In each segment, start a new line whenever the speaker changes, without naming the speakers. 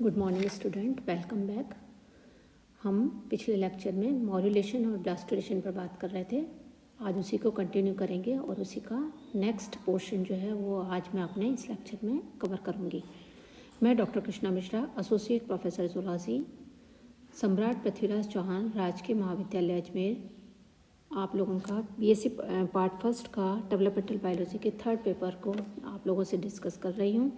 Good morning student, welcome back. हम पिछले lecture में मॉड्यूलेशन और ब्लास्टुलेशन पर बात कर रहे थे। आज उसी को कंटिन्यू करेंगे और उसी का नेक्स्ट पोर्शन जो है वो आज मैं अपने इस लेक्चर में कवर करूँगी। मैं doctor Krishna Mishra, associate professor zoology, सम्राट पृथ्वीराज चौहान, राजकीय महाविद्यालय अजमेर, आप लोगों का बीएससी पार्ट फर्स्ट का डेवलपमेंटल बायोलॉजी के थर्ड पेपर को आप लोगों से डिस्कस कर रही हूँ।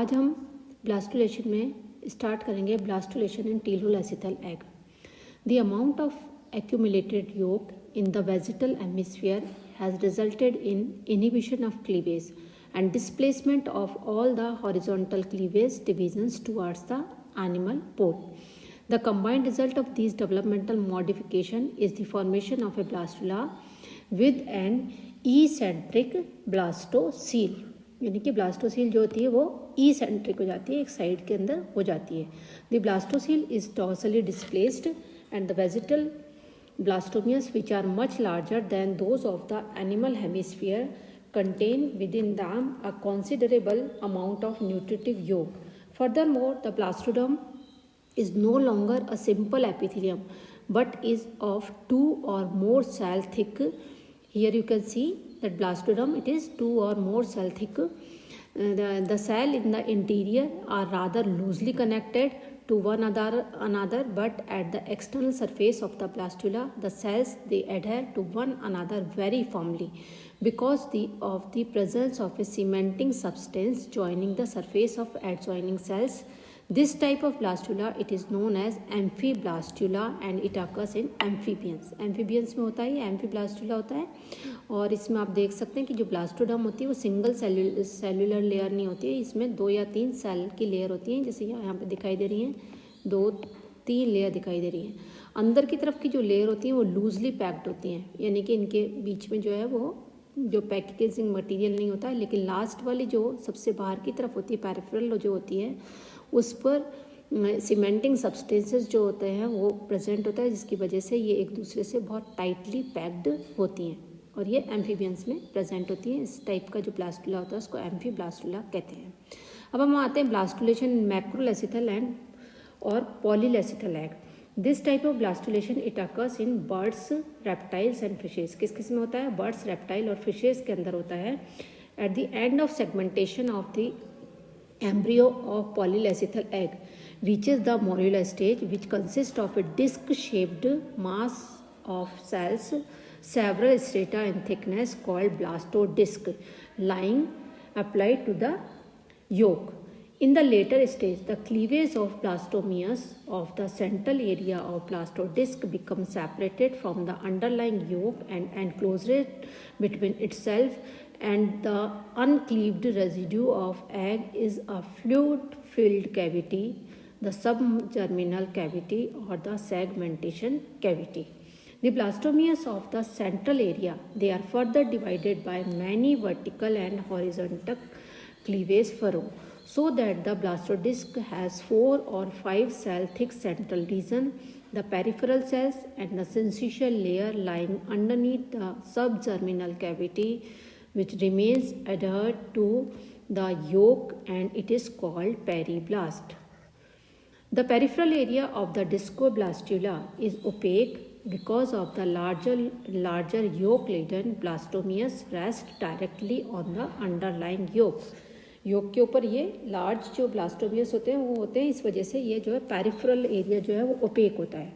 आज हम ब्लास्टुलेशन में स्टार्ट करेंगे blastulation in telolecithal egg. The amount of accumulated yolk in the vegetal hemisphere has resulted in inhibition of cleavage and displacement of all the horizontal cleavage divisions towards the animal pole. The combined result of these developmental modification is the formation of a blastula with an eccentric blastocele. यानी कि blastocoel जो होती है वो eccentric हो जाती है, एक साइड के अंदर हो जाती है. The blastocele is dorsally displaced and the vegetal blastomeres, which are much larger than those of the animal hemisphere, contain within them a considerable amount of nutritive yolk. Furthermore, the blastoderm is no longer a simple epithelium but is of two or more cell thick. Here you can see that blastoderm, it is two or more cell thick. The cell in the interior are rather loosely connected to one another, but at the external surface of the blastula, the cells they adhere to one another very firmly because of the presence of a cementing substance joining the surface of adjoining cells. This type of blastula, it is known as amphiblastula and it occurs in amphibians. Amphibians में होता है, amphiblastula होता है. और इसमें आप देख सकते हैं कि जो ब्लास्टोडर्म होती है वो सिंगल सेलुलर लेयर नहीं होती है, इसमें 2 या 3 सेल की लेयर होती हैं. जैसे यहाँ पे दिखाई दे रही हैं 2-3 लेयर दिखाई दे रही हैं. अंदर की तरफ की जो लेयर होती हैं वो लूजली पैक्ड होती हैं, यानी कि इनके बीच में जो है वो जो पैकेजिंग मटेरियल नहीं होता है. लेकिन लास्ट वाली जो सबसे बाहर की तरफ होती है, पैरिफेरल जो होती है, उस पर सीमेंटिंग सब्सटेंसेस जो होते हैं वो प्रेजेंट होता है, जिसकी वजह से ये एक दूसरे से बहुत टाइटली पैक्ड होती हैं और ये एम्फीबियंस में प्रेजेंट होती हैं. इस टाइप का जो ब्लास्टुला होता है उसको एम्फीब्लास्टुला कहते हैं. अब हम आते हैं ब्लास्टुलेशन इन मैक्रोलैसिथल एंड और polylecithal egg. This type of blastulation it occurs in birds, reptiles and fishes. किस किस में होता है? बर्ड्स, रेप्टाइल और फिशेस के अंदर होता है. At the end of segmentation of the embryo of polylacithal egg reaches the morula stage, which consists of a disc-shaped mass of cells, several strata in thickness, called blastodisc, lying applied to the yolk. In the later stage, the cleavage of blastomeres of the central area of blastodisc becomes separated from the underlying yolk and enclosed between itself and the uncleaved residue of egg is a fluid-filled cavity, the subgerminal cavity or the segmentation cavity. The blastomeres of the central area, they are further divided by many vertical and horizontal cleavage furrow, so that the blastodisc has 4 or 5 cell thick central region, the peripheral cells and the syncytial layer lying underneath the subgerminal cavity, which remains adhered to the yolk, and it is called periblast. The peripheral area of the discoblastula is opaque because of the larger yolk-laden blastomeres rest directly on the underlying yolk. yolk के ऊपर ये large जो blastomeres होते हैं वो होते हैं, इस वजह से ये जो है पेरिफेरल एरिया जो है वो ओपेक होता है.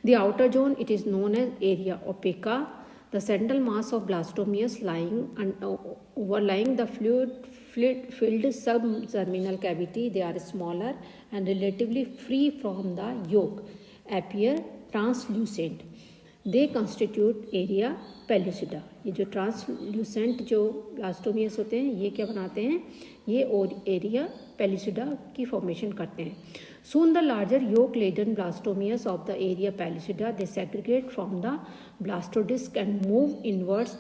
The outer zone it is known as area opaca. The central mass of blastomeres overlying the fluid-filled subgerminal cavity, they are smaller and relatively free from the yolk, appear translucent. They constitute area pellucida. ये जो translucent जो blastomeres होते हैं ये क्या बनाते हैं? ये एरिया पेल्यूसिडा की फॉर्मेशन करते हैं. Soon the larger yolk-laden blastomeres of the area pellucida, they segregate from the blastodisc and move inwards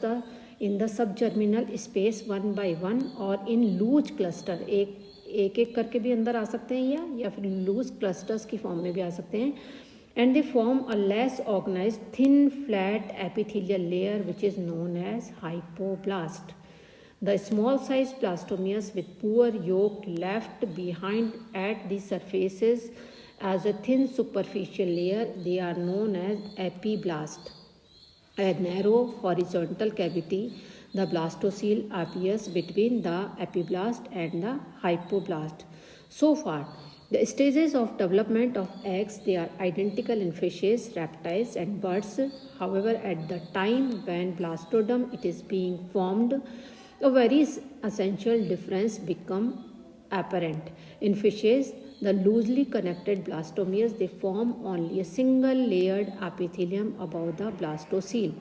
in the subgerminal space one by one or in loose cluster. एक करके भी अंदर आ सकते हैं या फिर loose clusters की फॉर्म में भी आ सकते हैं. And they form a less organized thin flat epithelial layer which is known as hypoblast. The small sized blastomeres with poor yolk left behind at the surfaces as a thin superficial layer, they are known as epiblast. A narrow horizontal cavity, the blastocele, appears between the epiblast and the hypoblast. So far, the stages of development of eggs, they are identical in fishes, reptiles and birds. However, at the time when blastodome it is being formed, a very essential difference become apparent. In fishes, the loosely connected blastomeres, they form only a single layered epithelium above the blastocele.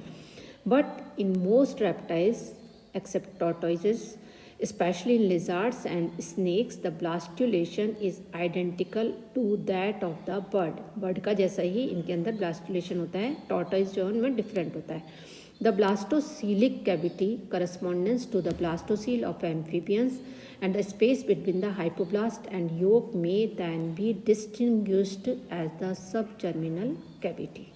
But in most reptiles, except tortoises, especially in lizards and snakes, the blastulation is identical to that of the bird. Bird का जैसा ही इनके अंदर blastulation होता है, tortoise जो है उनमें different होता है. The blastocelic cavity corresponds to the blastocele of amphibians, and the space between the hypoblast and yolk may then be distinguished as the subgerminal cavity.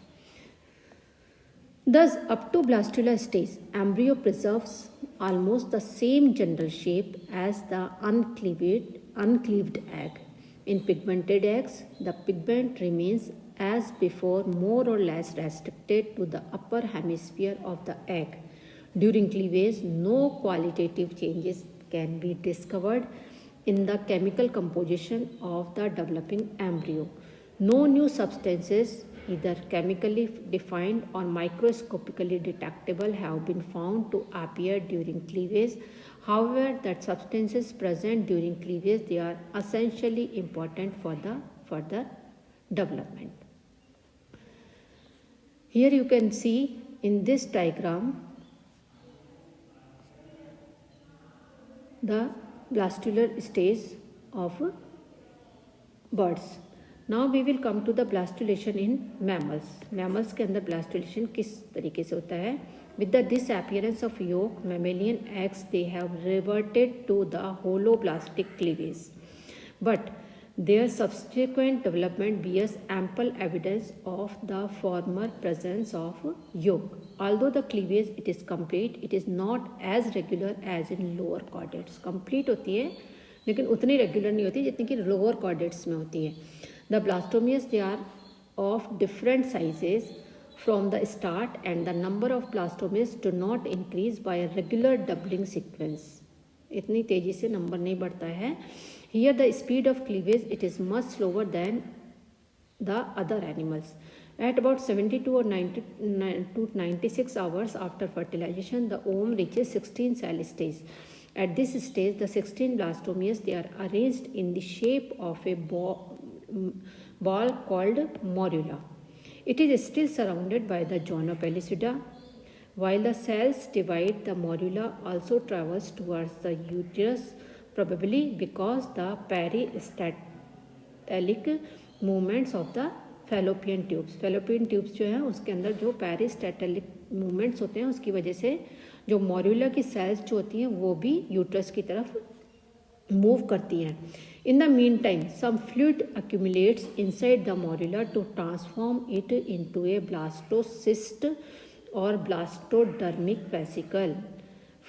Thus, up to blastula stage, embryo preserves almost the same general shape as the uncleaved egg. In pigmented eggs, the pigment remains as before, more or less restricted to the upper hemisphere of the egg. During cleavage, no qualitative changes can be discovered in the chemical composition of the developing embryo. No new substances, either chemically defined or microscopically detectable, have been found to appear during cleavage. However, that substances present during cleavage, they are essentially important for the further development. Here you can see in this diagram the blastular stage of birds. Now we will come to the blastulation in mammals. Mammals के अंदर blastulation किस तरीके से होता है? With the disappearance of yolk, mammalian eggs, they have reverted to the holoblastic cleavage. But their subsequent development bears ample evidence of the former presence of yolk. Although the cleavage it is complete, it is not as regular as in lower chordates. Complete होती है लेकिन उतनी regular नहीं होती जितनी कि lower chordates में होती है. The blastomeres, they are of different sizes from the start, and the number of blastomeres do not increase by a regular doubling sequence. इतनी तेजी से नंबर नहीं बढ़ता है. Here the speed of cleavage it is much slower than the other animals. At about 72 or 90 to 96 hours after fertilization, the ovum reaches 16 cell stage. At this stage, the 16 blastomeres, they are arranged in the shape of a ball called morula. It is still surrounded by the zona pellucida. While the cells divide, the morula also travels towards the uterus, probably because the peristaltic movements of the fallopian tubes. Fallopian tubes जो है उसके अंदर जो peristaltic movements होते हैं उसकी वजह से जो morula की cells जो होती हैं वो भी uterus की तरफ move करती हैं. In the meantime, some fluid accumulates inside the morula to transform it into a blastocyst और ब्लास्टोडर्मिक वेसिकल.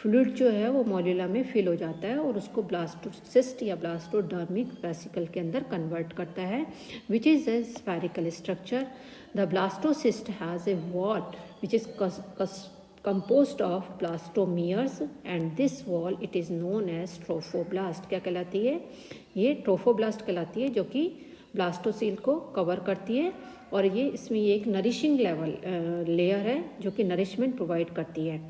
फ्लूइड जो है वो मोल्यूला में फिल हो जाता है और उसको ब्लास्टोसिस्ट या ब्लास्टोडर्मिक वेसिकल के अंदर कन्वर्ट करता है, which is a spherical structure. The blastocyst has a wall which is composed of blastomeres, and this wall it is known as trophoblast. क्या कहलाती है? ये ट्रोफोब्लास्ट कहलाती है, जो कि ब्लास्टोसील को कवर करती है और ये इसमें ये एक नरिशिंग लेयर है जो कि नरिशमेंट प्रोवाइड करती है.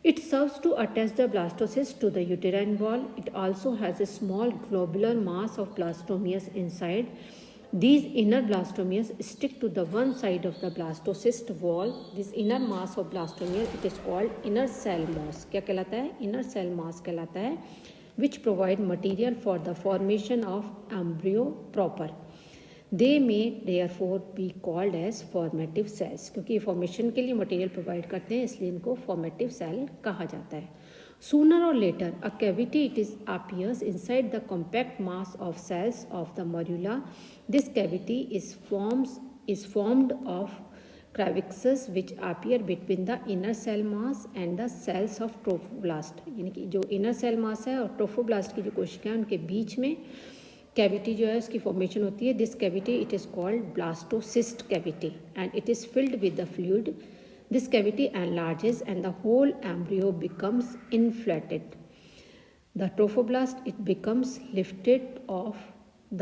It serves to attach the blastocyst to the uterine wall. It also has a small globular mass of blastomeres inside. These inner blastomeres stick to the one side of the blastocyst wall. This inner mass of blastomere it is called inner cell mass. क्या कहलाता है? Inner cell mass कहलाता है, which provide material for the formation of embryo proper. They may therefore be called as formative cells. क्योंकि formation के लिए material provide करते हैं इसलिए इनको फॉर्मेटिव सेल कहा जाता है. Sooner or later, a cavity appears inside the compact mass of cells of the morula. This cavity is formed of crevices which appear between the inner cell mass and the cells of trophoblast, यानी कि जो inner cell मास है और trophoblast की जो कोशिकाएं उनके बीच में कैविटी जो है उसकी फॉर्मेशन होती है. This cavity it is called blastocyst cavity and it is filled with the fluid. This cavity enlarges and the whole embryo becomes inflated. The trophoblast, it becomes lifted off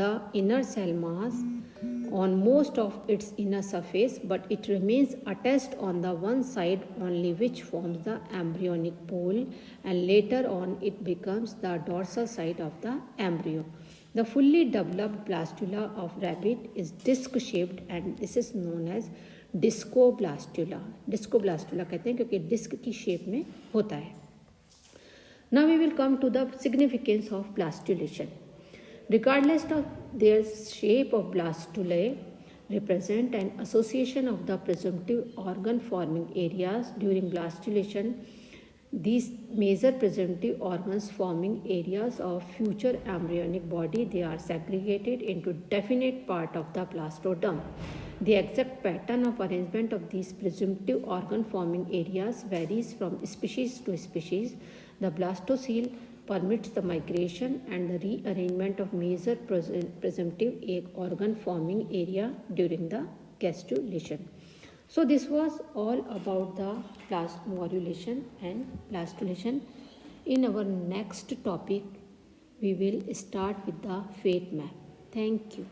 the inner cell mass on most of its inner surface, but it remains attached on the one side only, which forms the embryonic pole, and later on it becomes the dorsal side of the embryo. The fully developed blastula of rabbit is disc shaped and this is known as discoblastula. Discoblastula कहते हैं क्योंकि disc की shape में होता है. Now we will come to the significance of blastulation. Regardless of their shape of blastulae represent an association of the presumptive organ forming areas during blastulation. These major presumptive organs forming areas of future embryonic body, they are segregated into definite part of the blastoderm. The exact pattern of arrangement of these presumptive organ forming areas varies from species to species. The blastocele permits the migration and the rearrangement of major presumptive organ forming area during the gastrulation. So this was all about the morulation and blastulation. In our next topic, we will start with the fate map. Thank you.